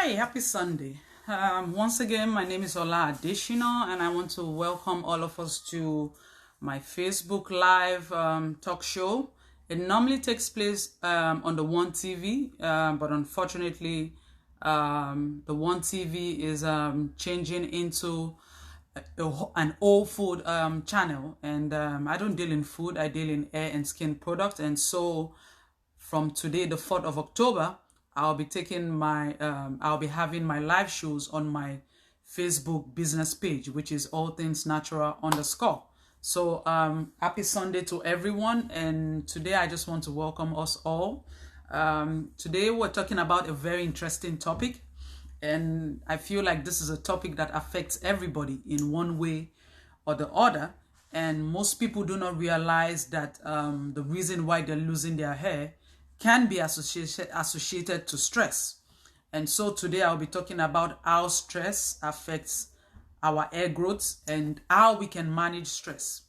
Hi, happy Sunday. Once again, my name is Ola Adeshina, and I want to welcome all of us to my Facebook Live talk show. It normally takes place on the One TV, but unfortunately, the One TV is changing into an old food channel, and I don't deal in food, I deal in hair and skin products. And so from today, the 4th of October, I'll be having my live shows on my Facebook business page, which is All Things Natural _ So happy Sunday to everyone. And today I just want to welcome us all. Today we're talking about a very interesting topic. And I feel like this is a topic that affects everybody in one way or the other. And most people do not realize that the reason why they're losing their hair can be associated to stress. And so today I'll be talking about how stress affects our hair growth and how we can manage stress.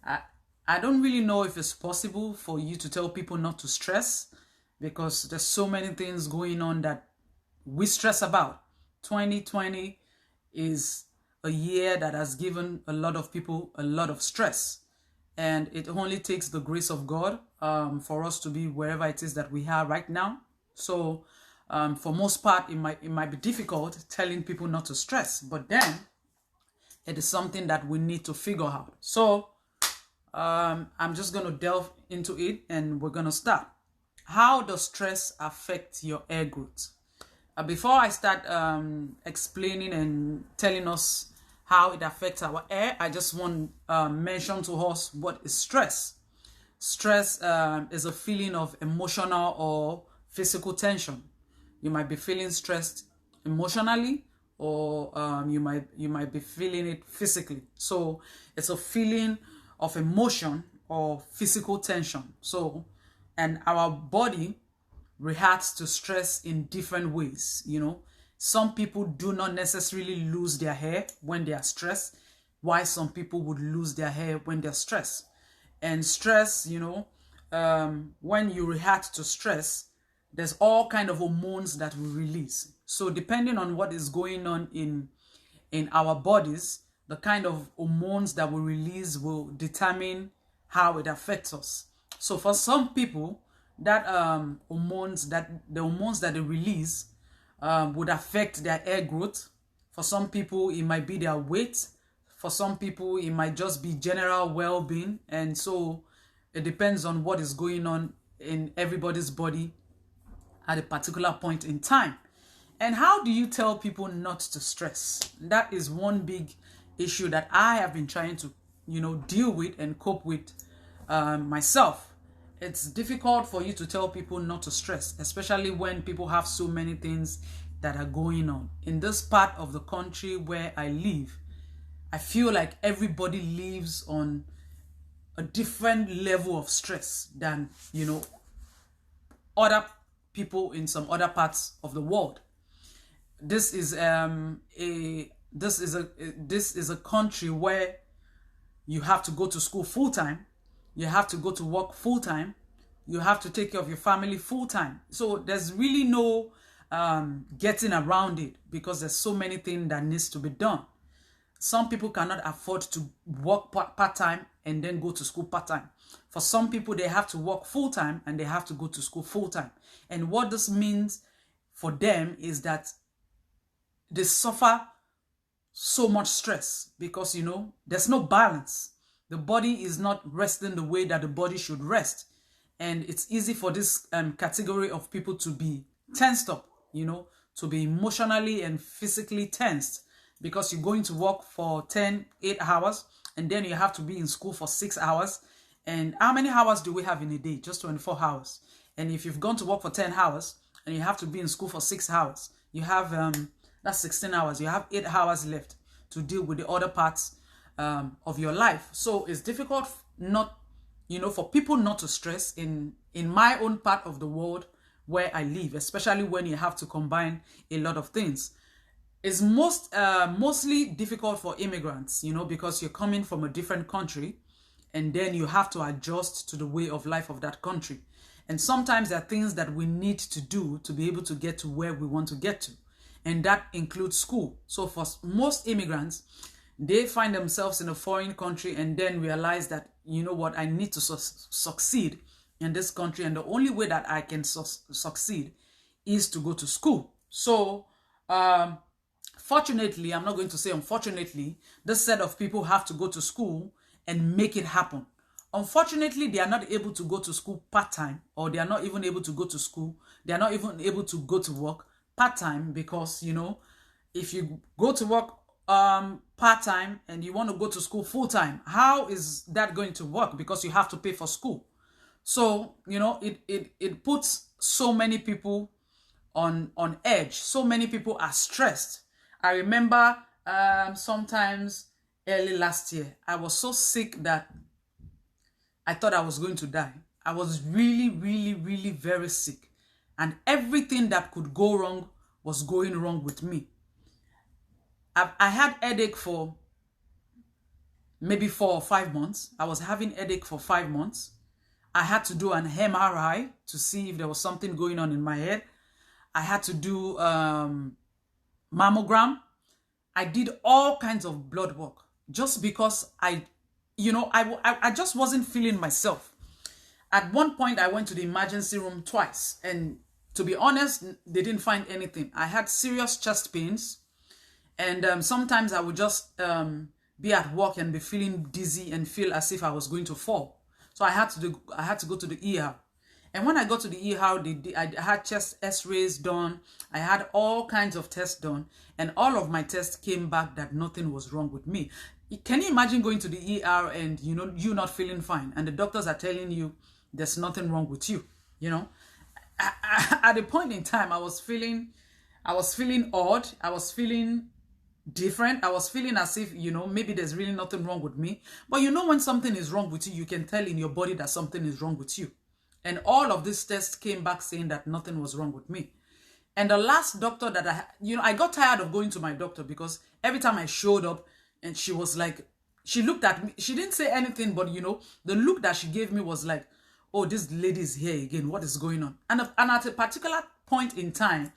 I don't really know if it's possible for you to tell people not to stress, because there's so many things going on that we stress about. 2020 is a year that has given a lot of people a lot of stress. And it only takes the grace of God for us to be wherever it is that we are right now. So for most part, it might be difficult telling people not to stress, but then it is something that we need to figure out. So I'm just going to delve into it, and we're going to start. How does stress affect your hair growth? Before I start explaining and telling us how it affects our hair, I just want to mention to us what is stress. Stress is a feeling of emotional or physical tension. You might be feeling stressed emotionally, or you might be feeling it physically. So it's a feeling of emotion or physical tension. So, and our body reacts to stress in different ways. Some people do not necessarily lose their hair when they are stressed, while some people would lose their hair when they're stressed. And stress, when you react to stress, there's all kind of hormones that we release. So depending on what is going on in our bodies, the kind of hormones that we release will determine how it affects us. So for some people, that the hormones that they release would affect their hair growth. For some people, it might be their weight. For some people, it might just be general well-being. And so it depends on what is going on in everybody's body at a particular point in time. And how do you tell people not to stress? That is one big issue that I have been trying to, deal with and cope with myself. It's difficult for you to tell people not to stress, especially when people have so many things that are going on. In this part of the country where I live, I feel like everybody lives on a different level of stress than, other people in some other parts of the world. This is a country where you have to go to school full time. You have to go to work full time. You have to take care of your family full time. So there's really no getting around it, because there's so many things that needs to be done. Some people cannot afford to work part-time and then go to school part-time. For some people, they have to work full-time and they have to go to school full-time. And what this means for them is that they suffer so much stress because, there's no balance. The body is not resting the way that the body should rest. And it's easy for this category of people to be tensed up, to be emotionally and physically tensed, because you're going to work for 8 hours, and then you have to be in school for 6 hours. And how many hours do we have in a day? Just 24 hours. And if you've gone to work for 10 hours and you have to be in school for 6 hours, you have, that's 16 hours. You have 8 hours left to deal with the other parts of your life. So it's difficult for people not to stress in my own part of the world where I live, especially when you have to combine a lot of things. It's mostly difficult for immigrants, because you're coming from a different country and then you have to adjust to the way of life of that country. And sometimes there are things that we need to do to be able to get to where we want to get to. and that includes school. So for most immigrants, they find themselves in a foreign country and then realize that, you know what, I need to succeed in this country, and the only way that I can succeed is to go to school. So fortunately, I'm not going to say unfortunately, this set of people have to go to school and make it happen. Unfortunately, they are not able to go to school part-time, or they are not even able to go to school. They are not even able to go to work part-time because, you know, if you go to work part-time and you want to go to school full-time, how is that going to work? Because you have to pay for school. So, you know, it puts so many people on edge. So many people are stressed. I remember sometimes early last year, I was so sick that I thought I was going to die. I was really, really, really very sick. And everything that could go wrong was going wrong with me. I had headache for maybe 4 or 5 months. I was having headache for 5 months. I had to do an MRI to see if there was something going on in my head. I had to do mammogram. I did all kinds of blood work just because I just wasn't feeling myself. At one point, I went to the emergency room twice, and to be honest, they didn't find anything. I had serious chest pains, and sometimes I would just be at work and be feeling dizzy and feel as if I was going to fall. So I had to go to the ER. And when I got to the ER, I had chest x-rays done. I had all kinds of tests done. And all of my tests came back that nothing was wrong with me. Can you imagine going to the ER and, you know, you not feeling fine? And the doctors are telling you there's nothing wrong with you, you know? At a point in time, I was feeling odd. I was feeling different. I was feeling as if, you know, maybe there's really nothing wrong with me. But you know, when something is wrong with you, you can tell in your body that something is wrong with you. And all of these tests came back saying that nothing was wrong with me. And the last doctor that I got tired of going to my doctor because every time I showed up and she was like, she looked at me, she didn't say anything, but you know, the look that she gave me was like, oh, this lady is here again. What is going on? And at a particular point in time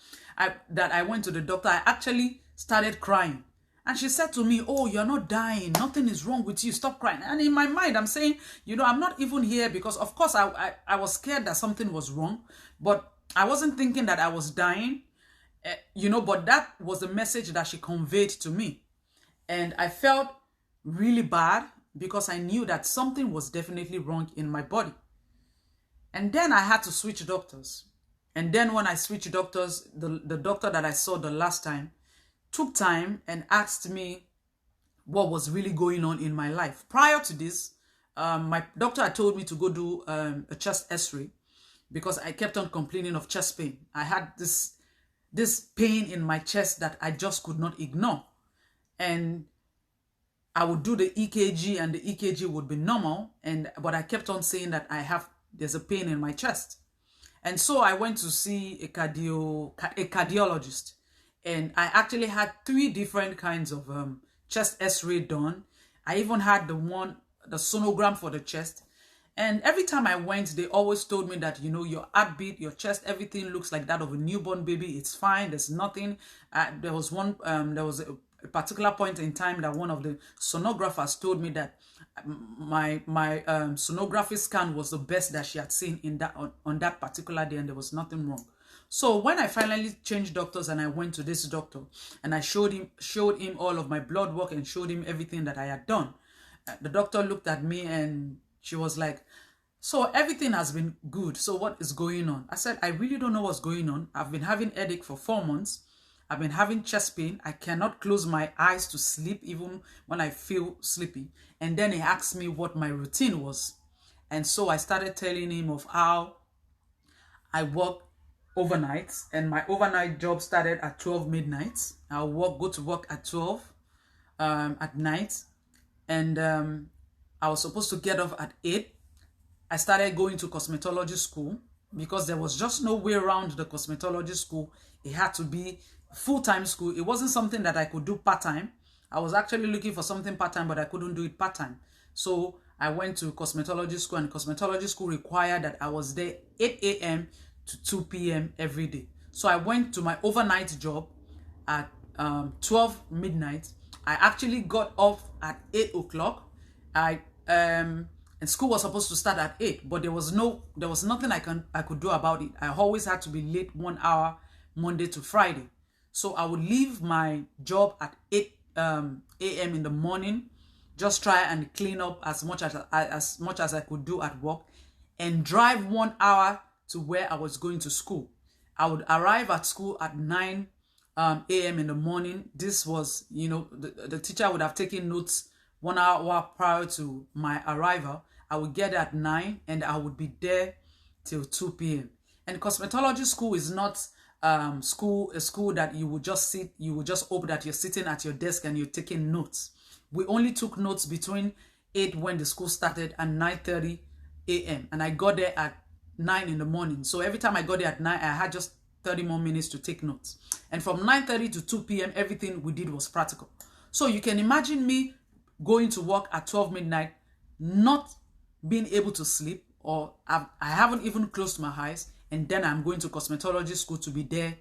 that I went to the doctor, I actually started crying. And she said to me, oh, you're not dying. Nothing is wrong with you. Stop crying. And in my mind, I'm saying, you know, I'm not even here because, of course, I was scared that something was wrong. But I wasn't thinking that I was dying, you know, but that was the message that she conveyed to me. And I felt really bad because I knew that something was definitely wrong in my body. And then I had to switch doctors. And then when I switched doctors, the doctor that I saw the last time took time and asked me what was really going on in my life. Prior to this, my doctor had told me to go do a chest x-ray because I kept on complaining of chest pain. I had this pain in my chest that I just could not ignore. And I would do the EKG and the EKG would be normal. But I kept on saying that there's a pain in my chest. And so I went to see a cardiologist. And I actually had 3 different kinds of chest x-ray done. I even had the sonogram for the chest. And every time I went, they always told me that, you know, your heartbeat, your chest, everything looks like that of a newborn baby. It's fine. There's nothing. There was a particular point in time that one of the sonographers told me that my sonography scan was the best that she had seen on that particular day, and there was nothing wrong. So when I finally changed doctors and I went to this doctor and I showed him all of my blood work and showed him everything that I had done, the doctor looked at me and she was like, so everything has been good. So what is going on? I said, I really don't know what's going on. I've been having headache for 4 months. I've been having chest pain. I cannot close my eyes to sleep even when I feel sleepy. And then he asked me what my routine was. And so I started telling him of how I work overnight, and my overnight job started at 12 midnight. I'll go to work at 12 at night, and I was supposed to get off at 8. I started going to cosmetology school because there was just no way around the cosmetology school. It had to be full-time school. It wasn't something that I could do part-time. I was actually looking for something part-time, but I couldn't do it part-time. So I went to cosmetology school, and cosmetology school required that I was there 8 a.m. to 2 p.m. every day. So I went to my overnight job at 12 midnight. I actually got off at 8 o'clock. And school was supposed to start at 8, but there was nothing I could do about it. I always had to be late 1 hour Monday to Friday. So I would leave my job at 8 a.m. in the morning, just try and clean up as much as I could do at work, and drive 1 hour to where I was going to school. I would arrive at school at 9 a.m. in the morning. This was, the teacher would have taken notes 1 hour prior to my arrival. I would get there at 9 and I would be there till 2 p.m. And cosmetology school is not a school that you would just sit, you would just hope that you're sitting at your desk and you're taking notes. We only took notes between 8 when the school started and 9:30 a.m. And I got there at 9 in the morning. So every time I got there at 9, I had just 30 more minutes to take notes. And from 9:30 to 2 p.m., everything we did was practical. So you can imagine me going to work at 12 midnight, not being able to sleep, or I haven't even closed my eyes, and then I'm going to cosmetology school to be there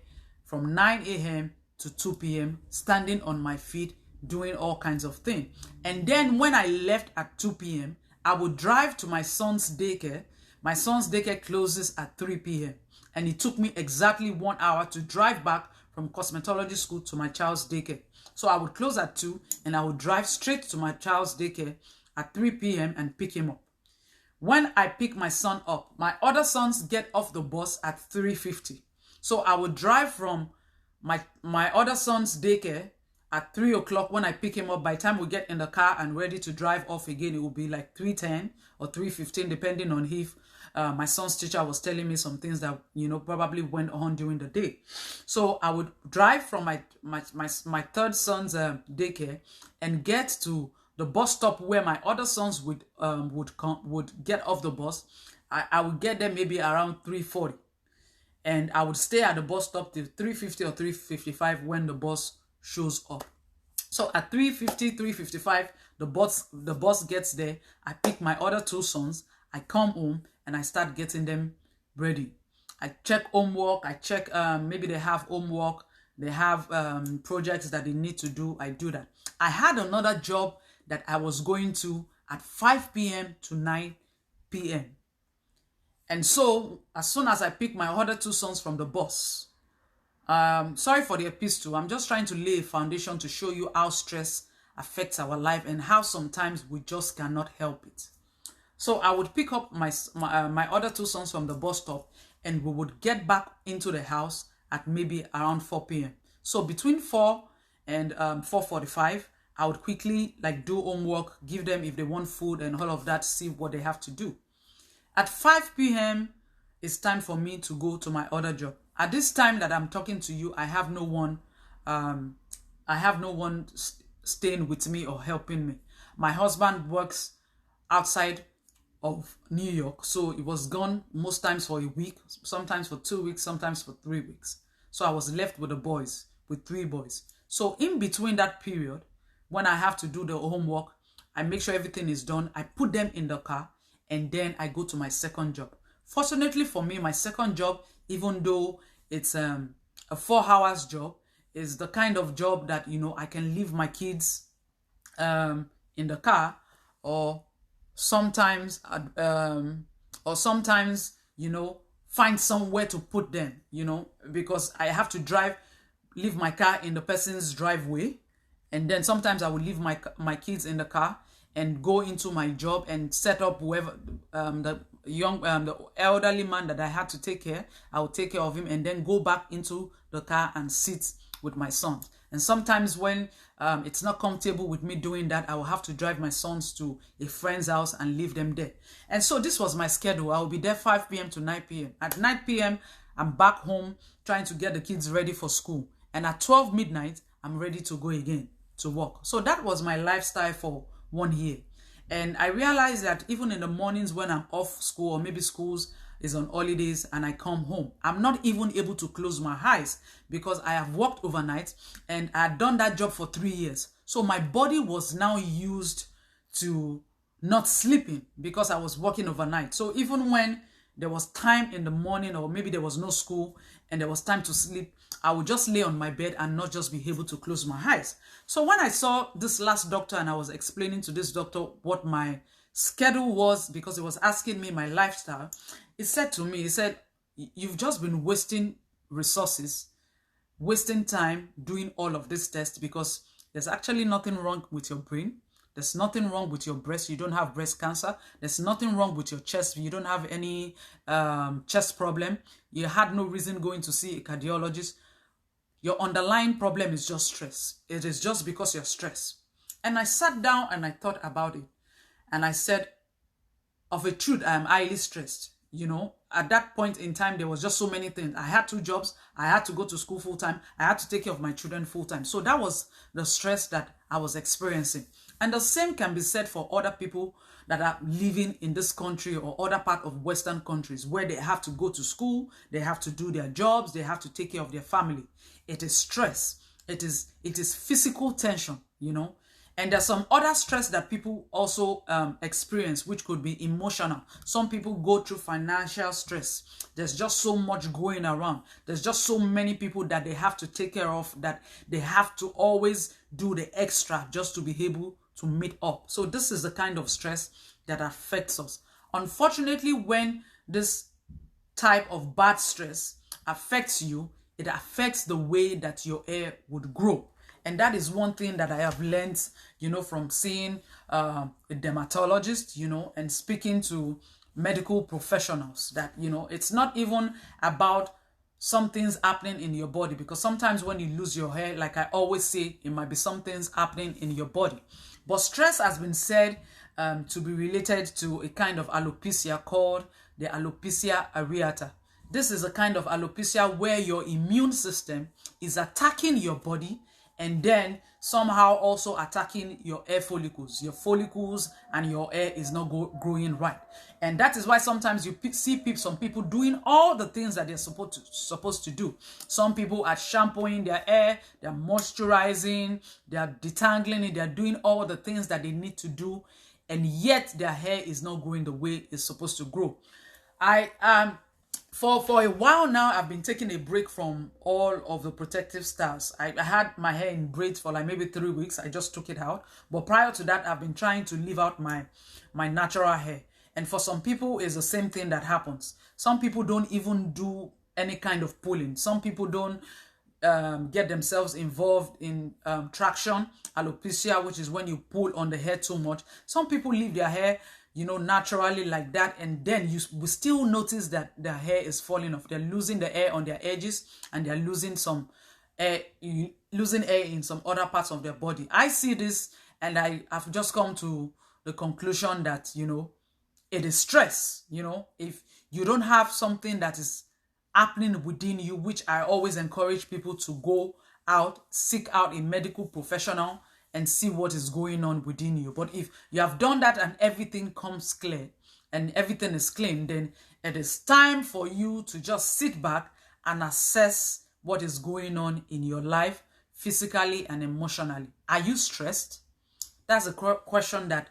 from 9 a.m. to 2 p.m., standing on my feet, doing all kinds of things. And then when I left at 2 p.m., I would drive to my son's daycare. My son's daycare closes at 3 p.m. And it took me exactly 1 hour to drive back from cosmetology school to my child's daycare. So I would close at 2 and I would drive straight to my child's daycare at 3 p.m. and pick him up. When I pick my son up, my other sons get off the bus at 3:50. So I would drive from my other son's daycare at 3 o'clock when I pick him up. By the time we get in the car and ready to drive off again, it will be like 3:10 or 3:15, depending on if my son's teacher was telling me some things that, probably went on during the day. So I would drive from my third son's daycare and get to the bus stop where my other sons would get off the bus. I would get there maybe around 3:40, and I would stay at the bus stop till 3:50 or 3:55 when the bus shows up. So at 3:50, 3:55, the bus gets there. I pick my other two sons. I come home and I start getting them ready. I check homework. I check maybe they have homework. They have projects that they need to do. I do that. I had another job that I was going to at 5 p.m. to 9 p.m. And so as soon as I pick my other two sons from the bus, sorry for the epistle, I'm just trying to lay a foundation to show you how stress affects our life and how sometimes we just cannot help it. So I would pick up my other two sons from the bus stop, and we would get back into the house at maybe around 4 p.m. So between 4 and 4:45, I would quickly do homework, give them if they want food and all of that, see what they have to do. At 5 p.m., it's time for me to go to my other job. At this time that I'm talking to you, I have no one staying with me or helping me. My husband works outside of New York, so it was gone most times for a week, sometimes for 2 weeks, sometimes for 3 weeks. So I was left with the boys, with 3 boys. So in between that period, when I have to do the homework, I make sure everything is done. I put them in the car, and then I go to my second job. Fortunately for me, my second job, even though it's a 4 hours job, is the kind of job that, I can leave my kids in the car, or sometimes, find somewhere to put them, because I have to leave my car in the person's driveway. And then sometimes I would leave my kids in the car and go into my job and set up whoever, the elderly man that I had to take care. I would take care of him and then go back into the car and sit with my sons. And sometimes when it's not comfortable with me doing that, I will have to drive my sons to a friend's house and leave them there. And so this was my schedule. I will be there 5 p.m. to 9 p.m. At 9 p.m., I'm back home trying to get the kids ready for school. And at 12 midnight, I'm ready to go again to work. So that was my lifestyle for 1 year. And I realized that even in the mornings when I'm off school, or maybe schools is on holidays and I come home, I'm not even able to close my eyes because I have worked overnight and I had done that job for 3 years. So my body was now used to not sleeping because I was working overnight. So even when there was time in the morning, or maybe there was no school and there was time to sleep, I would just lay on my bed and not just be able to close my eyes. So when I saw this last doctor and I was explaining to this doctor what my schedule was, because he was asking me my lifestyle, he said to me, he said, you've just been wasting resources, wasting time doing all of this tests, because there's actually nothing wrong with your brain. There's nothing wrong with your breast. You don't have breast cancer. There's nothing wrong with your chest. You don't have any chest problem. You had no reason going to see a cardiologist. Your underlying problem is just stress. It is just because you're stressed. And I sat down and I thought about it. And I said, of a truth, I am highly stressed. You know, at that point in time, there was just so many things. I had 2 jobs. I had to go to school full time. I had to take care of my children full time. So that was the stress that I was experiencing. And the same can be said for other people that are living in this country or other part of Western countries, where they have to go to school, they have to do their jobs, they have to take care of their family. It is stress. It is physical tension, you know. And there's some other stress that people also experience, which could be emotional. Some people go through financial stress. There's just so much going around. There's just so many people that they have to take care of, that they have to always do the extra just to be able to meet up. So this is the kind of stress that affects us. Unfortunately, when this type of bad stress affects you, it affects the way that your hair would grow. And that is one thing that I have learned, you know, from seeing a dermatologist, you know, and speaking to medical professionals, that, you know, it's not even about some things happening in your body, because sometimes when you lose your hair, like I always say, it might be some things happening in your body. But stress has been said to be related to a kind of alopecia called the alopecia areata. This is a kind of alopecia where your immune system is attacking your body and then somehow also attacking your hair follicles. Your follicles and your hair is not growing right. And that is why sometimes you see some people doing all the things that they're supposed to do. Some people are shampooing their hair, they're moisturizing, they're detangling it, they're doing all the things that they need to do, and yet their hair is not growing the way it's supposed to grow. For a while now, I've been taking a break from all of the protective styles. I had my hair in braids for like maybe 3 weeks. I just took it out. But prior to that, I've been trying to leave out my natural hair. And for some people, it's the same thing that happens. Some people don't even do any kind of pulling. Some people don't get themselves involved in traction, alopecia, which is when you pull on the hair too much. Some people leave their hair, you know, naturally like that, and then you will still notice that their hair is falling off. They're losing the hair on their edges, and they're losing some hair, in some other parts of their body. I see this, and I've just come to the conclusion that, you know, it is stress. You know, if you don't have something that is happening within you, which I always encourage people to go out, seek out a medical professional and see what is going on within you. But if you have done that and everything comes clear and everything is clean, then it is time for you to just sit back and assess what is going on in your life, physically and emotionally. Are you stressed? That's a question that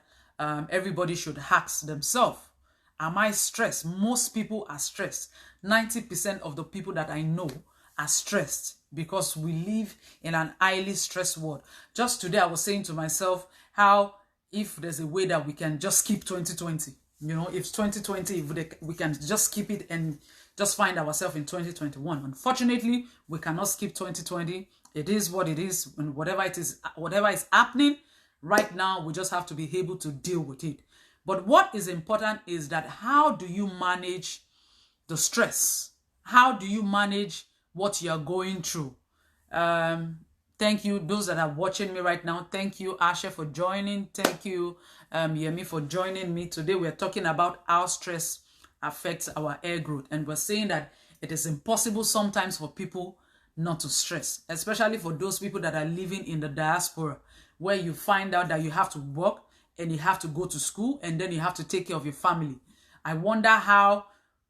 everybody should ask themselves. Am I stressed? Most people are stressed. 90% of the people that I know are stressed, because we live in an highly stressed world. Just today, I was saying to myself how if there's a way that we can just skip 2020, you know, if 2020, if we can just skip it and just find ourselves in 2021. Unfortunately, we cannot skip 2020. It is what it is, and whatever is happening right now, we just have to be able to deal with it. But what is important is that how do you manage the stress? How do you manage what you're going through? Thank you, those that are watching me right now. Thank you, Asha, for joining. Thank you, Yemi, for joining me. Today, we're talking about how stress affects our hair growth. And we're saying that it is impossible sometimes for people not to stress, especially for those people that are living in the diaspora, where you find out that you have to work and you have to go to school and then you have to take care of your family. I wonder how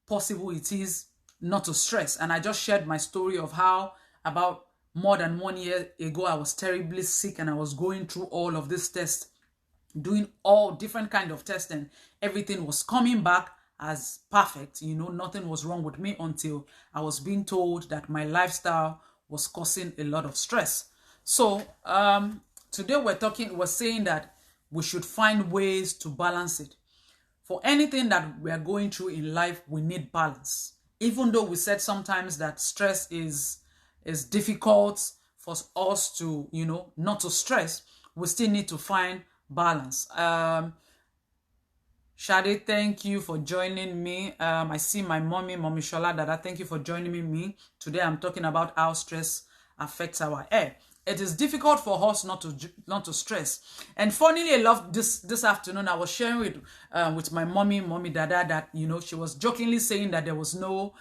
possible it is not to stress. And I just shared my story of how about more than 1 year ago, I was terribly sick and I was going through all of this tests, doing all different kind of tests, and everything was coming back as perfect. You know, nothing was wrong with me until I was being told that my lifestyle was causing a lot of stress. So today we're saying that we should find ways to balance it. For anything that we are going through in life, we need balance. Even though we said sometimes that stress is difficult for us to, you know, not to stress, we still need to find balance. Shade, thank you for joining me. I see my mommy Shola Dada. Thank you for joining me. Today I'm talking about how stress affects our hair. It is difficult for us not to stress. And funnily enough, this afternoon I was sharing with my mommy Dada, that, you know, she was jokingly saying that there was no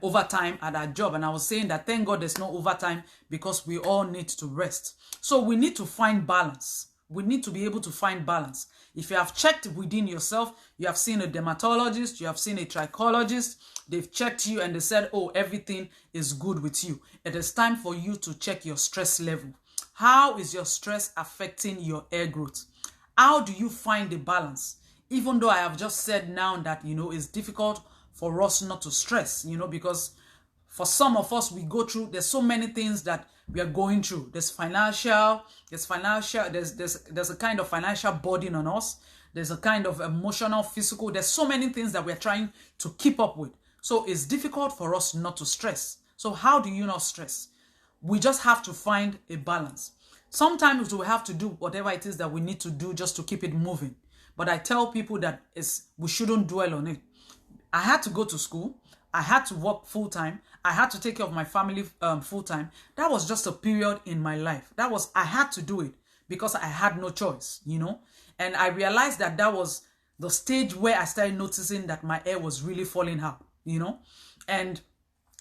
overtime at her job, and I was saying that thank God there's no overtime, because we all need to rest. So we need to find balance. We need to be able to find balance. If you have checked within yourself, you have seen a dermatologist, you have seen a trichologist, they've checked you and they said, oh, everything is good with you. It is time for you to check your stress level. How is your stress affecting your hair growth? How do you find the balance? Even though I have just said now that, you know, it's difficult for us not to stress, you know, because for some of us, we go through, there's so many things that we are going through. There's a kind of financial burden on us. There's a kind of emotional, physical. There's so many things that we're trying to keep up with. So it's difficult for us not to stress. So how do you not stress? We just have to find a balance. Sometimes we have to do whatever it is that we need to do just to keep it moving. But I tell people that we shouldn't dwell on it. I had to go to school. I had to work full-time. I had to take care of my family full-time. That was just a period in my life. I had to do it because I had no choice, you know. And I realized that was the stage where I started noticing that my hair was really falling out, you know. And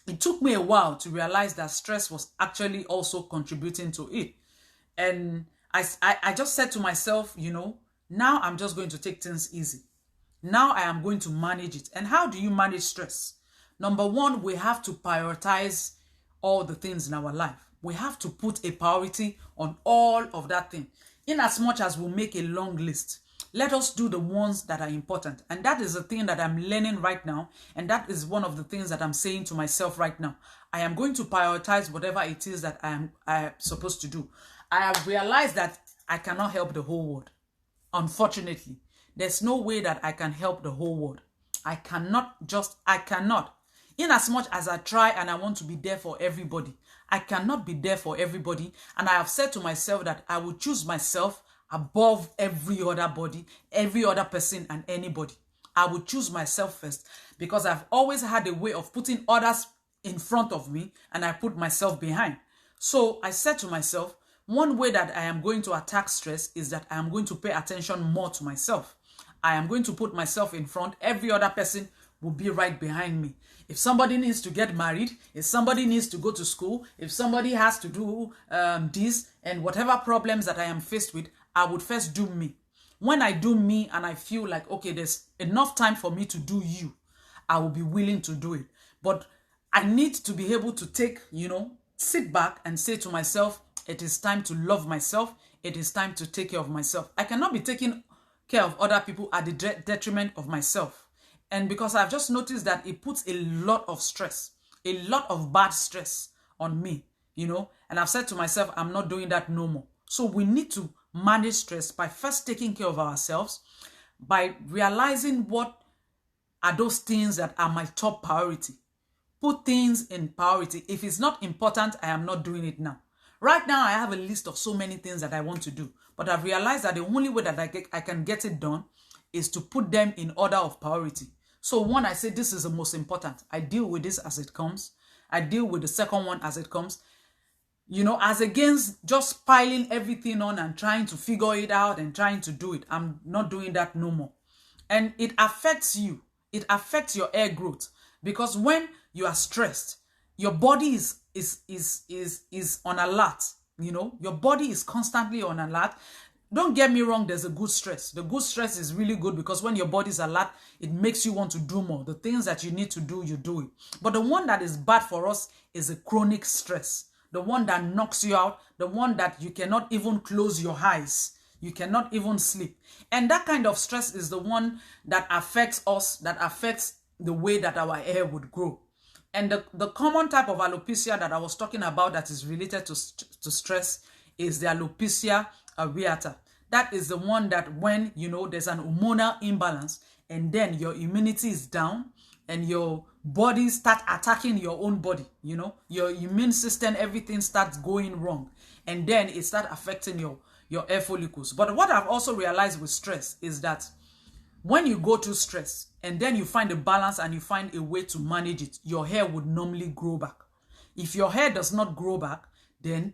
it took me a while to realize that stress was actually also contributing to it. And I just said to myself, you know, now I'm just going to take things easy. Now I am going to manage it. And how do you manage stress? Number one, we have to prioritize all the things in our life. We have to put a priority on all of that thing. In as much as we make a long list, let us do the ones that are important. And that is the thing that I'm learning right now. And that is one of the things that I'm saying to myself right now. I am going to prioritize whatever it is that I am supposed to do. I have realized that I cannot help the whole world. Unfortunately, there's no way that I can help the whole world. I cannot. In as much as I try and I want to be there for everybody, I cannot be there for everybody. And I have said to myself that I will choose myself above every other body, every other person and anybody. I will choose myself first, because I've always had a way of putting others in front of me and I put myself behind. So I said to myself, one way that I am going to attack stress is that I am going to pay attention more to myself. I am going to put myself in front. Every other person will be right behind me. If somebody needs to get married, if somebody needs to go to school, if somebody has to do this and whatever problems that I am faced with, I would first do me. When I do me and I feel like, okay, there's enough time for me to do you, I will be willing to do it. But I need to be able to take, you know, sit back and say to myself, it is time to love myself. It is time to take care of myself. I cannot be taking care of other people at the detriment of myself. And because I've just noticed that it puts a lot of stress, a lot of bad stress on me, you know. And I've said to myself, I'm not doing that no more. So we need to manage stress by first taking care of ourselves, by realizing what are those things that are my top priority. Put things in priority. If it's not important, I am not doing it now. Right now, I have a list of so many things that I want to do. But I've realized that the only way that I can get it done is to put them in order of priority. So one, I say this is the most important. I deal with this as it comes. I deal with the second one as it comes. You know, as against just piling everything on and trying to figure it out and trying to do it. I'm not doing that no more. And it affects you. It affects your hair growth. Because when you are stressed, your body is on alert. You know, your body is constantly on alert. Don't get me wrong, there's a good stress. The good stress is really good because when your body's alert, it makes you want to do more. The things that you need to do, you do it. But the one that is bad for us is a chronic stress. The one that knocks you out, the one that you cannot even close your eyes. You cannot even sleep. And that kind of stress is the one that affects us, that affects the way that our hair would grow. And the common type of alopecia that I was talking about that is related to stress is the alopecia areata. That is the one that when, there's an hormonal imbalance and then your immunity is down and your body start attacking your own body, your immune system, everything starts going wrong. And then it starts affecting your hair follicles. But what I've also realized with stress is that when you go through stress and then you find a balance and you find a way to manage it, your hair would normally grow back. If your hair does not grow back, then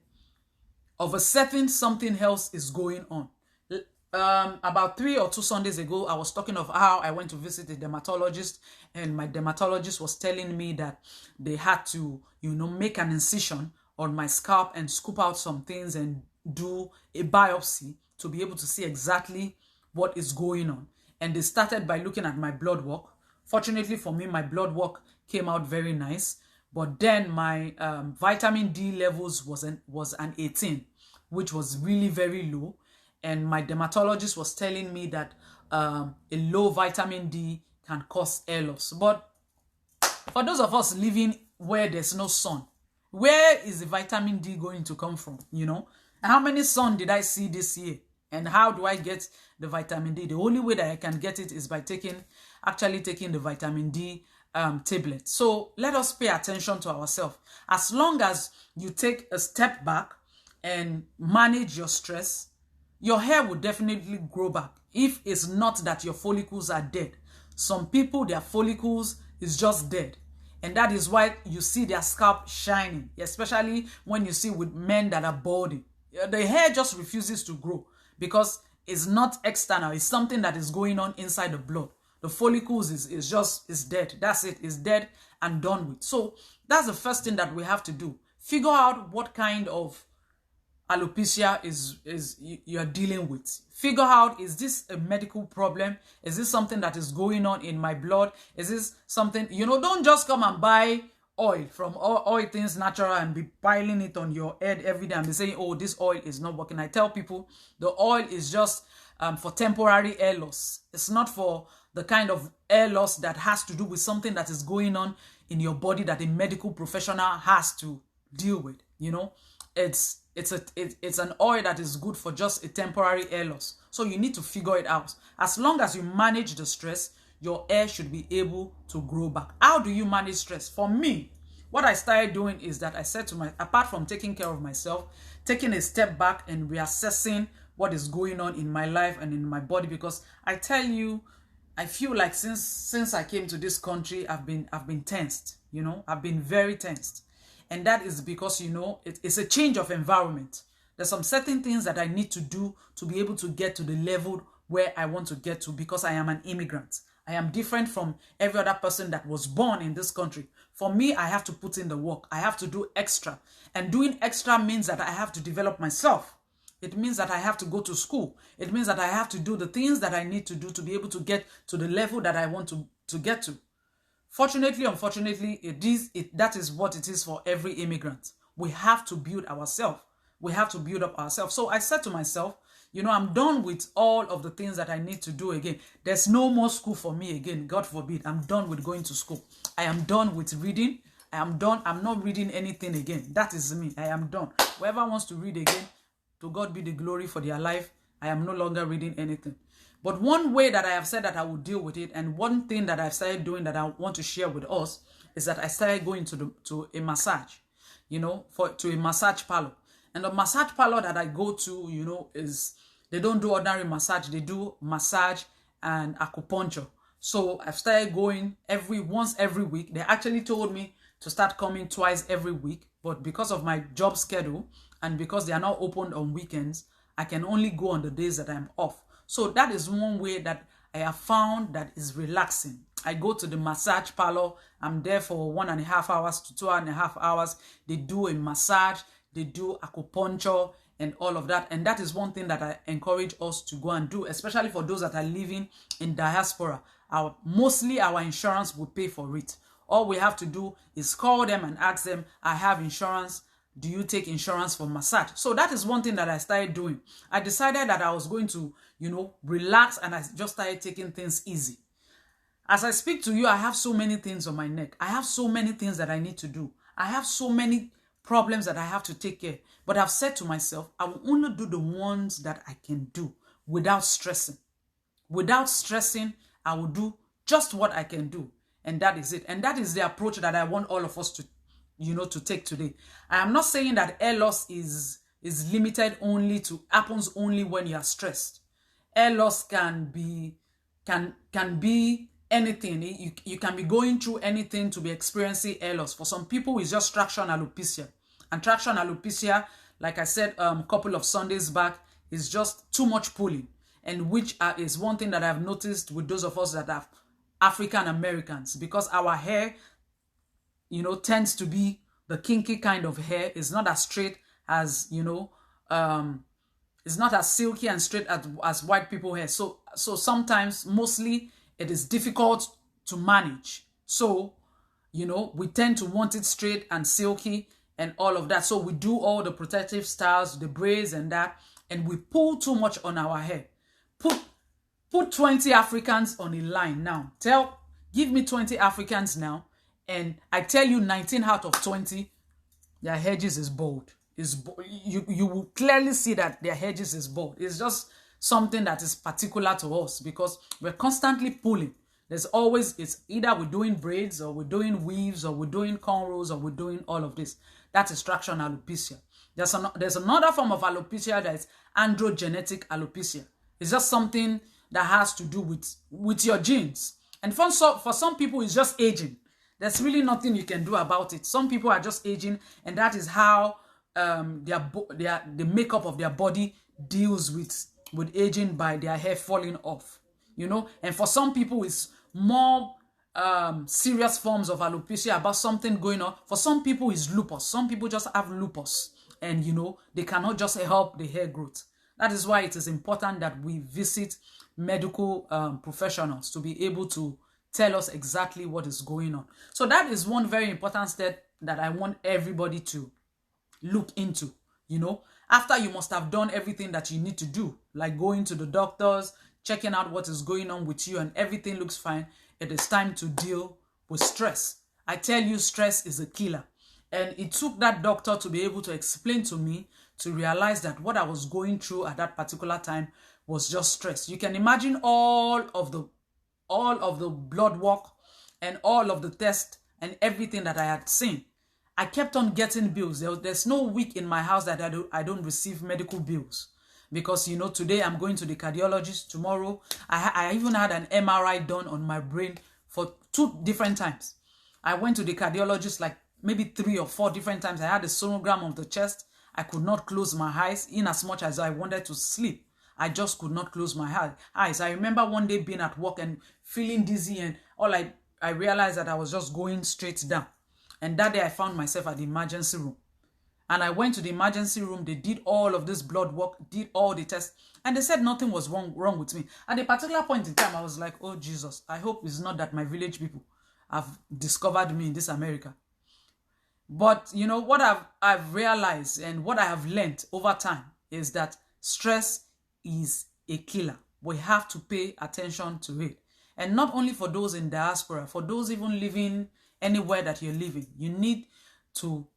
of a certain something else is going on. About 3 or 2 Sundays ago, I was talking of how I went to visit a dermatologist, and my dermatologist was telling me that they had to, make an incision on my scalp and scoop out some things and do a biopsy to be able to see exactly what is going on. And they started by looking at my blood work. Fortunately for me, my blood work came out very nice. But then my vitamin D levels was an 18, which was really very low. And my dermatologist was telling me that a low vitamin D can cause hair loss. But for those of us living where there's no sun, where is the vitamin D going to come from, How many sun did I see this year? And how do I get the vitamin D? The only way that I can get it is by actually taking the vitamin D tablet. So let us pay attention to ourselves. As long as you take a step back and manage your stress, your hair will definitely grow back. If it's not that your follicles are dead. Some people, their follicles is just dead. And that is why you see their scalp shining, especially when you see with men that are balding. The hair just refuses to grow because it's not external. It's something that is going on inside the blood. The follicles is dead. That's it. It's dead and done with. So that's the first thing that we have to do. Figure out what kind of alopecia is you're dealing with. Figure out, is this a medical problem? Is this something that is going on in my blood? Is this something, don't just come and buy oil from Oil Things Natural and be piling it on your head every day and be saying, oh, this oil is not working. I tell people the oil is just for temporary hair loss. It's not for the kind of hair loss that has to do with something that is going on in your body that a medical professional has to deal with. It's an oil that is good for just a temporary hair loss. So you need to figure it out. As long as you manage the stress, your hair should be able to grow back. How do you manage stress? For me, what I started doing is that I said apart from taking care of myself, taking a step back and reassessing what is going on in my life and in my body, because I tell you, I feel like since I came to this country, I've been tensed, I've been very tensed. And that is because, it's a change of environment. There's some certain things that I need to do to be able to get to the level where I want to get to, because I am an immigrant. I am different from every other person that was born in this country. For me, I have to put in the work. I have to do extra. And doing extra means that I have to develop myself. It means that I have to go to school. It means that I have to do the things that I need to do to be able to get to the level that I want to get to. Fortunately, unfortunately, that is what it is for every immigrant. We have to build ourselves. We have to build up ourselves. So I said to myself, I'm done with all of the things that I need to do again. There's no more school for me again. God forbid. I'm done with going to school. I am done with reading. I am done. I'm not reading anything again. That is me. I am done. Whoever wants to read again, to God be the glory for their life. I am no longer reading anything. But one way that I have said that I will deal with it, and one thing that I've started doing that I want to share with us, is that I started going to a massage, to a massage parlor. And the massage parlor that I go to, is they don't do ordinary massage. They do massage and acupuncture. So I've started going once every week. They actually told me to start coming twice every week. But because of my job schedule and because they are not open on weekends, I can only go on the days that I'm off. So that is one way that I have found that is relaxing. I go to the massage parlor. I'm there for 1.5 hours to 2.5 hours. They do a massage. They do acupuncture and all of that. And that is one thing that I encourage us to go and do, especially for those that are living in diaspora. Mostly our insurance will pay for it. All we have to do is call them and ask them, I have insurance. do you take insurance for massage? So that is one thing that I started doing. I decided that I was going to, relax, and I just started taking things easy. As I speak to you, I have so many things on my neck. I have so many things that I need to do. I have so many problems that I have to take care. But I've said to myself, I will only do the ones that I can do without stressing. Without stressing, I will do just what I can do. And that is it. And that is the approach that I want all of us to, to take today. I am not saying that hair loss is limited only to, happens only when you are stressed. Hair loss can be anything. You can be going through anything to be experiencing hair loss. For some people, it's just traction alopecia. And traction alopecia, like I said a couple of Sundays back, is just too much pulling. And which is one thing that I've noticed with those of us that have African Americans, because our hair, tends to be the kinky kind of hair. It's not as straight as, it's not as silky and straight as white people hair. So sometimes, mostly, it is difficult to manage. So, we tend to want it straight and silky and all of that. So we do all the protective styles, the braids and that, and we pull too much on our hair. Put 20 Africans on a line now. Give me 20 Africans now, and I tell you 19 out of 20, their hedges is bald. You will clearly see that their hedges is bald. It's just something that is particular to us because we're constantly pulling. There's always, it's either we're doing braids or we're doing weaves or we're doing cornrows or we're doing all of this. That is traction alopecia. There's another form of alopecia that is androgenetic alopecia. It's just something that has to do with your genes. And for some people, it's just aging. There's really nothing you can do about it. Some people are just aging, and that is how the makeup of their body deals with aging by their hair falling off. And for some people, it's more serious forms of alopecia about something going on. For some people, it's lupus. Some people just have lupus, and they cannot just help the hair growth. That is why it is important that we visit medical professionals to be able to tell us exactly what is going on. So that is one very important step that I want everybody to look into. After you must have done everything that you need to do, like going to the doctors, checking out what is going on with you, and everything looks fine, it is time to deal with stress. I tell you, stress is a killer. And it took that doctor to be able to explain to me to realize that what I was going through at that particular time was just stress. You can imagine all of the blood work and all of the tests and everything that I had seen. I kept on getting bills. There's no week in my house that I don't receive medical bills. Because, today I'm going to the cardiologist. Tomorrow, I even had an MRI done on my brain for 2 different times. I went to the cardiologist like maybe 3 or 4 different times. I had a sonogram of the chest. I could not close my eyes in as much as I wanted to sleep. I just could not close my eyes. I remember one day being at work and feeling dizzy, and I realized that I was just going straight down. And that day I found myself at the emergency room. And I went to the emergency room. They did all of this blood work, did all the tests, and they said nothing was wrong with me. At a particular point in time, I was like, oh Jesus, I hope it's not that my village people have discovered me in this America. But what I've realized and what I have learned over time is that stress is a killer. We have to pay attention to it. And not only for those in diaspora, for those even living anywhere that you're living, you need to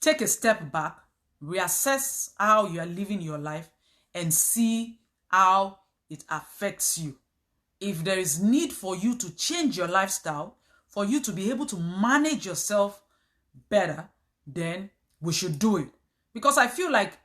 take a step back, reassess how you are living your life, and see how it affects you. If there is need for you to change your lifestyle, for you to be able to manage yourself better, then we should do it. Because I feel like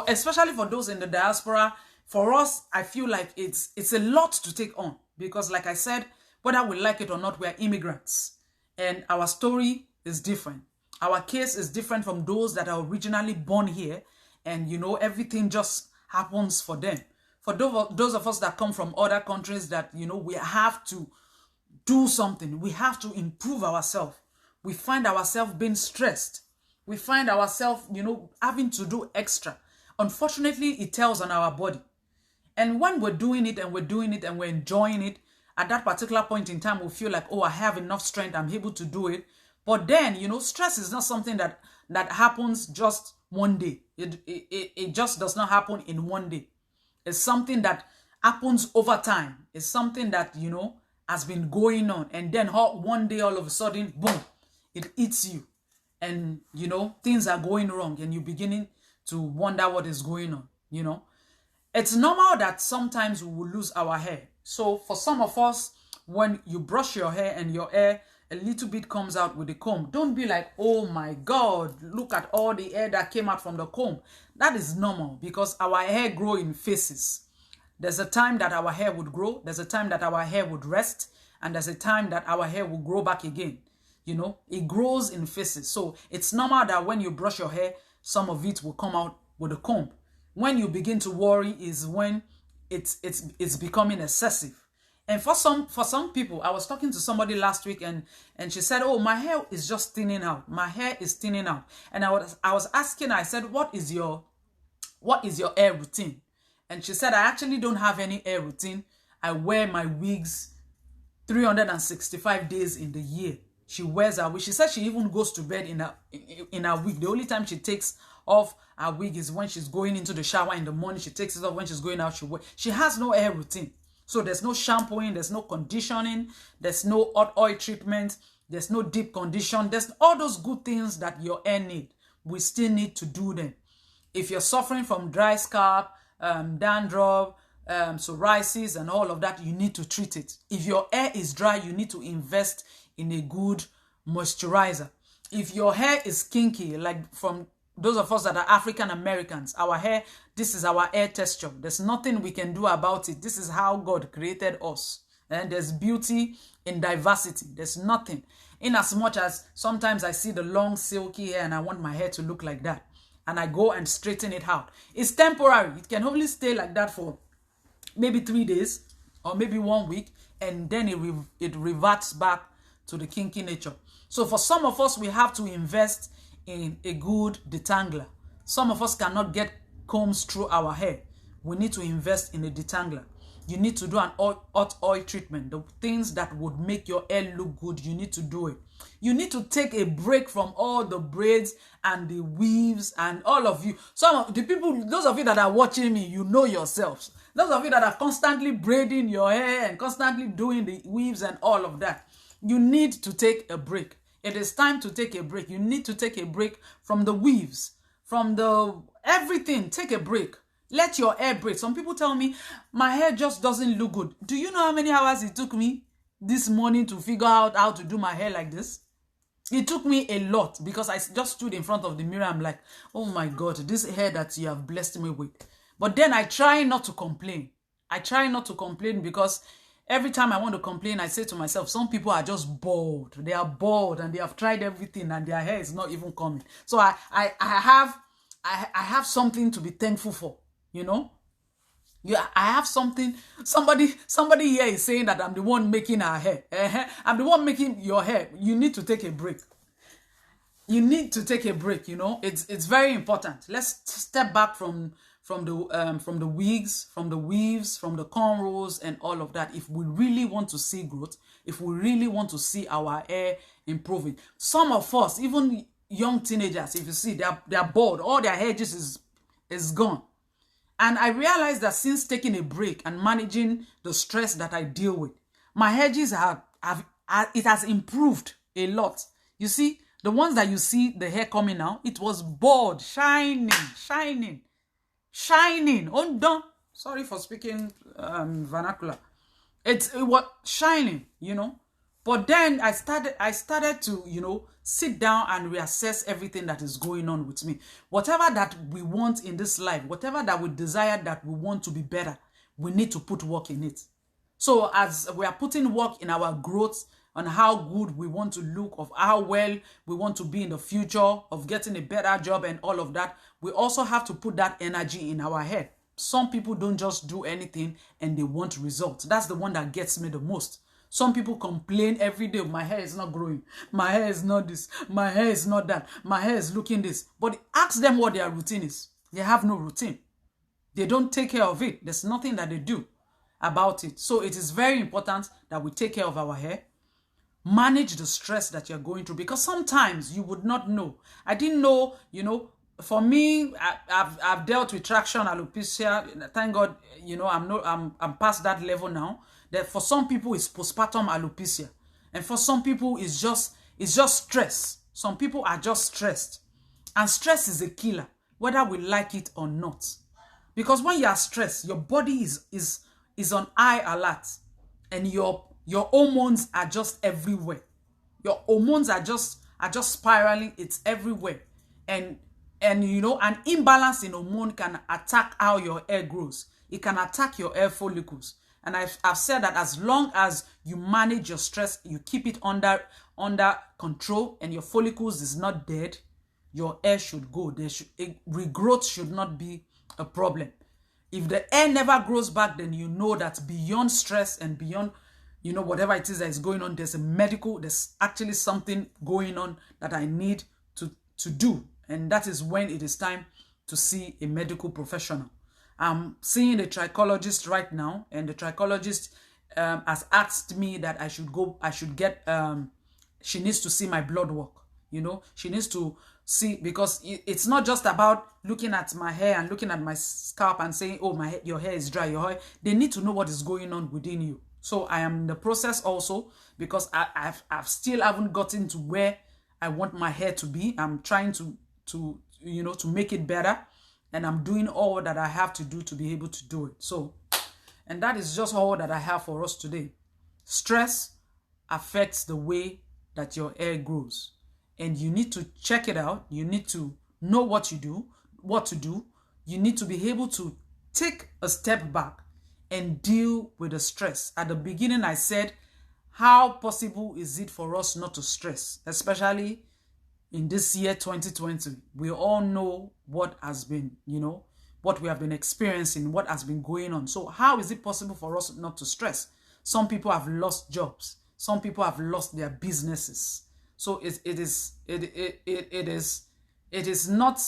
especially for those in the diaspora, for us, I feel like it's a lot to take on. Because like I said, whether we like it or not, we are immigrants. And our story is different. Our case is different from those that are originally born here. And, everything just happens for them. For those of us that come from other countries that, we have to do something. We have to improve ourselves. We find ourselves being stressed. We find ourselves, having to do extra. Unfortunately, it tells on our body. And when we're doing it and we're enjoying it, at that particular point in time, we feel like, oh, I have enough strength. I'm able to do it. But then, you know, stress is not something that happens just one day. It just does not happen in one day. It's something that happens over time. It's something that, you know, has been going on. And then one day, all of a sudden, boom, it hits you. And, you know, things are going wrong. And you're beginning to wonder what is going on, you know. It's normal that sometimes we will lose our hair. So for some of us, when you brush your hair and your hair a little bit comes out with the comb, don't be like, oh my God, look at all the hair that came out from the comb. That is normal because our hair grows in phases. There's a time that our hair would grow. There's a time that our hair would rest. And there's a time that our hair will grow back again. You know, it grows in phases. So it's normal that when you brush your hair, some of it will come out with a comb. When you begin to worry is when it's becoming excessive. And for some people, I was talking to somebody last week and she said, oh, my hair is just thinning out. My hair is thinning out. And I was asking her, I said, what is your hair routine? And she said, I actually don't have any hair routine. I wear my wigs 365 days in the year. She wears her wig. She said she even goes to bed in her wig. The only time she takes off her wig is when she's going into the shower in the morning. She takes it off when she's going out. She has no hair routine. So there's no shampooing, there's no conditioning, there's no hot oil treatment, there's no deep condition. There's all those good things that your hair need. We still need to do them. If you're suffering from dry scalp, dandruff, psoriasis and all of that, you need to treat it. If your hair is dry, you need to invest in a good moisturizer. If your hair is kinky, like from those of us that are African Americans, our hair, this is our hair texture. There's nothing we can do about it. This is how God created us. And there's beauty in diversity. There's nothing. In as much as sometimes I see the long silky hair and I want my hair to look like that. And I go and straighten it out. It's temporary. It can only stay like that for maybe 3 days or maybe 1 week. And then it reverts back to the kinky nature. So for some of us, we have to invest in a good detangler. Some of us cannot get combs through our hair. We need to invest in a detangler. You need to do an hot oil treatment. The things that would make your hair look good, you need to do it. You need to take a break from all the braids and the weaves and all of you. Some of the people, those of you that are watching me, you know yourselves. Those of you that are constantly braiding your hair and constantly doing the weaves and all of that, you need to take a break. It is time to take a break. You need to take a break from the weaves, from the everything. Take a break. Let your hair break. Some people tell me, my hair just doesn't look good. Do you know how many hours it took me this morning to figure out how to do my hair like this? It took me a lot because I just stood in front of the mirror. I'm like, oh my God, this hair that you have blessed me with. But then I try not to complain. I try not to complain because every time I want to complain, I say to myself, some people are just bored. They are bored and they have tried everything and their hair is not even coming. So I have something to be thankful for, you know? Yeah, I have something. Somebody here is saying that I'm the one making our hair. I'm the one making your hair. You need to take a break. You need to take a break, you know? It's very important. Let's step back from the wigs, from the weaves, from the cornrows and all of that. If we really want to see growth, if we really want to see our hair improving. Some of us, even young teenagers, if you see, they're bald. All their hair just is gone. And I realized that since taking a break and managing the stress that I deal with, my edges it has improved a lot. You see, the ones that you see the hair coming out, it was bald, shining. Undone. Sorry for speaking vernacular. It was shining, you know. But then I started to, you know, sit down and reassess everything that is going on with me. Whatever that we want in this life, whatever that we desire that we want to be better, we need to put work in it. So as we are putting work in our growth, on how good we want to look, of how well we want to be in the future, of getting a better job and all of that, we also have to put that energy in our head. Some people don't just do anything and they want results. That's the one that gets me the most. Some people complain every day, my hair is not growing, my hair is not this, my hair is not that, my hair is looking this. But ask them what their routine is. They have no routine. They don't take care of it. There's nothing that they do about it. So it is very important that we take care of our hair. manage the stress that you're going through, because sometimes you would not know. I didn't know, you know, for me, I've dealt with traction alopecia. Thank God, you know, I'm past that level now. That for some people it's postpartum alopecia, and for some people it's just stress. Some people are just stressed, and stress is a killer, whether we like it or not. Because when you are stressed, your body is on high alert, and your hormones are just everywhere. Your hormones are just spiraling. It's everywhere, and you know, an imbalance in hormone can attack how your hair grows. It can attack your hair follicles. And I've said that as long as you manage your stress, you keep it under control, and your follicles is not dead, your hair should go. Regrowth should not be a problem. If the hair never grows back, then you know that beyond stress and beyond, you know, whatever it is that is going on, there's actually something going on that I need to do. And that is when it is time to see a medical professional. I'm seeing a trichologist right now, and the trichologist has asked me that she needs to see my blood work. You know, she needs to see, because it's not just about looking at my hair and looking at my scalp and saying, oh, your hair is dry, your hair. They need to know what is going on within you. So I am in the process also, because I've still haven't gotten to where I want my hair to be. I'm trying to you know, to make it better, and I'm doing all that I have to do to be able to do it. So, and that is just all that I have for us today. Stress affects the way that your hair grows, and you need to check it out. You need to know what to do. You need to be able to take a step back and deal with the stress. At the beginning, I said, how possible is it for us not to stress, especially in this year 2020? We all know what has been, you know, what we have been experiencing, what has been going on. So how is it possible for us not to stress? Some people have lost jobs. Some people have lost their businesses. So it is not,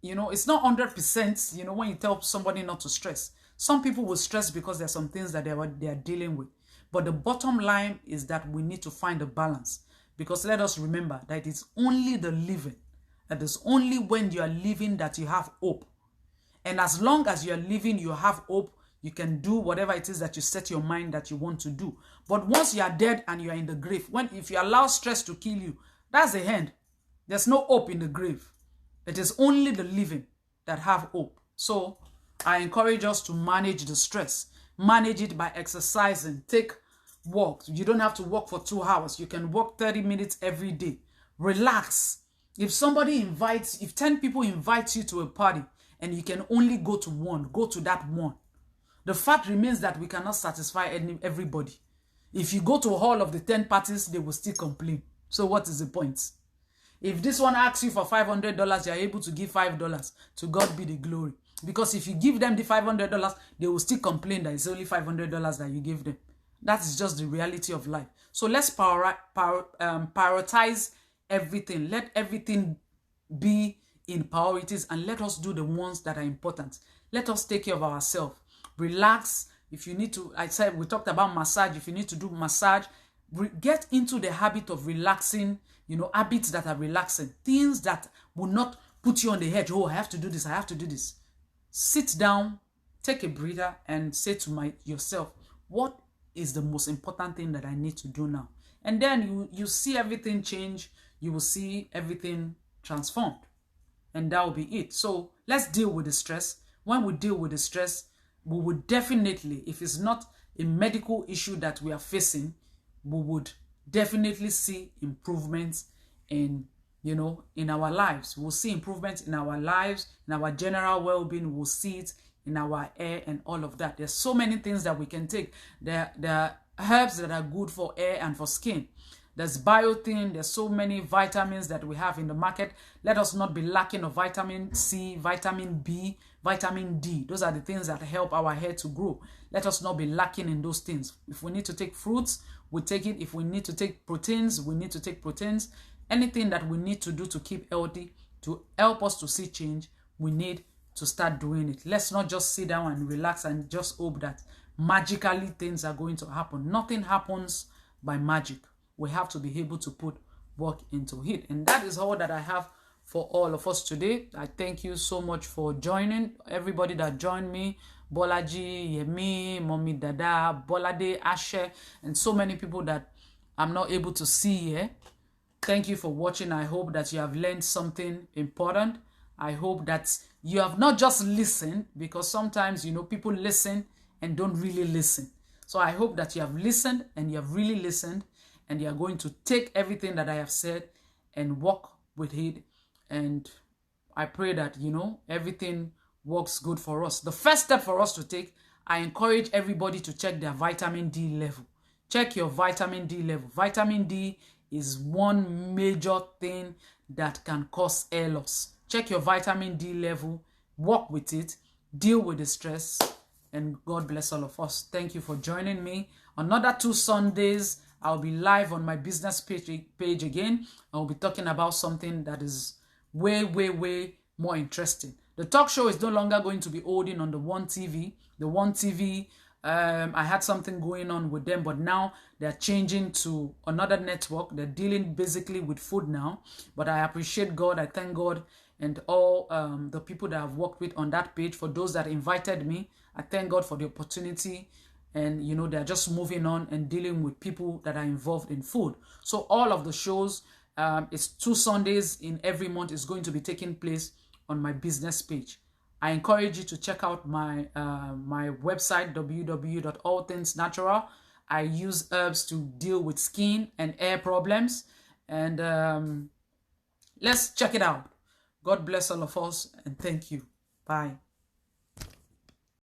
you know, it's not 100%, you know, when you tell somebody not to stress. Some people will stress because there's some things that they are dealing with. But the bottom line is that we need to find a balance. Because let us remember that it's only the living, that is only when you are living that you have hope. And as long as you are living, you have hope, you can do whatever it is that you set your mind that you want to do. But once you are dead and you are in the grave, if you allow stress to kill you, that's the end. There's no hope in the grave. It is only the living that have hope. So I encourage us to manage the stress. Manage it by exercising. Take walk. You don't have to walk for 2 hours. You can walk 30 minutes every day. Relax. If 10 people invite you to a party and you can only go to one, go to that one. The fact remains that we cannot satisfy everybody. If you go to all of the 10 parties, they will still complain. So what is the point? If this one asks you for $500, you're able to give $5. To God be the glory. Because if you give them the $500, they will still complain that it's only $500 that you give them. That is just the reality of life. So let's prioritize everything. Let everything be in priorities, and let us do the ones that are important. Let us take care of ourselves. Relax. If you need to, I said, we talked about massage. If you need to do massage, get into the habit of relaxing, you know, habits that are relaxing. Things that will not put you on the edge. Oh, I have to do this. I have to do this. Sit down, take a breather, and say to yourself, what is the most important thing that I need to do now? And then you see everything change. You will see everything transformed. And that will be it. So let's deal with the stress. When we deal with the stress, we would definitely, if it's not a medical issue that we are facing, we would definitely see improvements in, you know, in our lives. We'll see improvements in our lives, in our general well-being. We'll see it in our hair and all of that. There's so many things that we can take. There are herbs that are good for hair and for skin. There's biotin. There's so many vitamins that we have in the market. Let us not be lacking of vitamin C, vitamin B, vitamin D. Those are the things that help our hair to grow. Let us not be lacking in those things. If we need to take fruits, we take it. If we need to take proteins, we need to take proteins. Anything that we need to do to keep healthy, to help us to see change, we need to start doing it. Let's not just sit down and relax and just hope that magically things are going to happen. Nothing happens by magic. we have to be able to put work into it. And that is all that I have for all of us today. I thank you so much for joining. Everybody that joined me, Bolaji, Yemi, Mommy Dada, Bolade, Ashe, and so many people that I'm not able to see here. Thank you for watching. I hope that you have learned something important. I hope that you have not just listened, because sometimes, people listen and don't really listen. So I hope that you have listened and you have really listened, and you are going to take everything that I have said and work with it. And I pray that, everything works good for us. The first step for us to take, I encourage everybody to check their vitamin D level. Check your vitamin D level. Vitamin D is one major thing that can cause hair loss. Check your vitamin D level, work with it, deal with the stress, and God bless all of us. Thank you for joining me. Another 2 Sundays, I'll be live on my business page again. I'll be talking about something that is way, way, way more interesting. The talk show is no longer going to be holding on the One TV. The One TV, I had something going on with them, but now they're changing to another network. They're dealing basically with food now. But I appreciate God. I thank God and all the people that I've worked with on that page. For those that invited me, I thank God for the opportunity. And, they're just moving on and dealing with people that are involved in food. So all of the shows, it's 2 Sundays in every month, is going to be taking place on my business page. I encourage you to check out my my website, www.allthingsnatural. I use herbs to deal with skin and hair problems. And let's check it out. God bless all of us, and thank you. Bye.